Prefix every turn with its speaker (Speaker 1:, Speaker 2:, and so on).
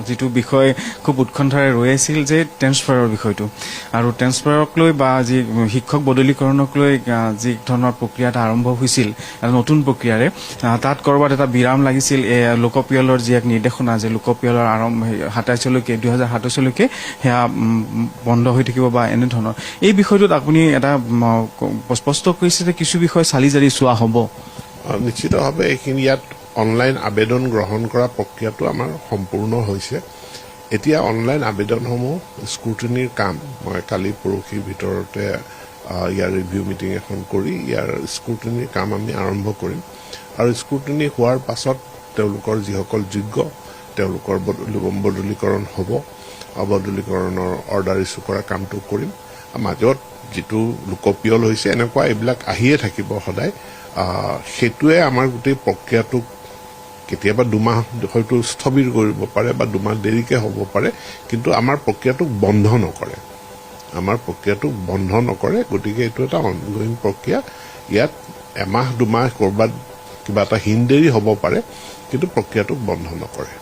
Speaker 1: যিটো বিষয় খুব উৎকণ্ঠাৰে ৰৈ আছিল যে ট্ৰেন্সফাৰৰ বিষয়টো আৰু ট্ৰেন্সফাৰক লৈ বা যি শিক্ষক বদলীকৰণক লৈ যি ধৰণৰ প্ৰক্ৰিয়া এটা আৰম্ভ হৈছিল নতুন প্ৰক্ৰিয়াৰে তাত ক'ৰবাত এটা বিৰাম লাগিছিল লোকপিয়লৰ যি এক নিৰ্দেশনা যে লোকপিয়লৰ 2027লৈকে সেয়া বন্ধ হৈ থাকিব বা এনেধৰণৰ এই বিষয়টোত আপুনি এটা স্পষ্ট কৰিছে যে কিছু বিষয় চালি জাৰি চোৱা হ'ব
Speaker 2: নিশ্চিতভাৱে এইখিনি ইয়াত অনলাইন আবেদন গ্ৰহণ কৰা প্ৰক্ৰিয়াটো আমাৰ সম্পূৰ্ণ হৈছে এতিয়া অনলাইন আবেদনসমূহ স্ক্ৰুটিনিৰ কাম মই কালি পৰহিৰ ভিতৰতে ইয়াৰ ৰিভিউ মিটিং এখন কৰি ইয়াৰ স্ক্ৰুটিনিৰ কাম আমি আৰম্ভ কৰিম আৰু স্ক্ৰুটিনি হোৱাৰ পাছত তেওঁলোকৰ যিসকল যোগ্য তেওঁলোকৰ বদলীকৰণ হ'ব বদলীকৰণৰ অৰ্ডাৰ ইছ্যু কৰা কামটো কৰিম মাজত যিটো লোকপিয়ল হৈছে এনেকুৱা এইবিলাক আহিয়ে থাকিব সদায় সেইটোৱে আমাৰ গোটেই প্ৰক্ৰিয়াটোক কেতিয়াবা দুমাহ হয়তো স্থবিৰ কৰিব পাৰে বা দুমাহ দেৰিকে হ'ব পাৰে কিন্তু আমাৰ প্ৰক্ৰিয়াটোক বন্ধ নকৰে গতিকে এইটো এটা অনগোয়িং প্ৰক্ৰিয়া ইয়াত এমাহ দুমাহ কৰবাত কিবা এটা হিনদেৰি হ'ব পাৰে কিন্তু প্ৰক্ৰিয়াটোক বন্ধ নকৰে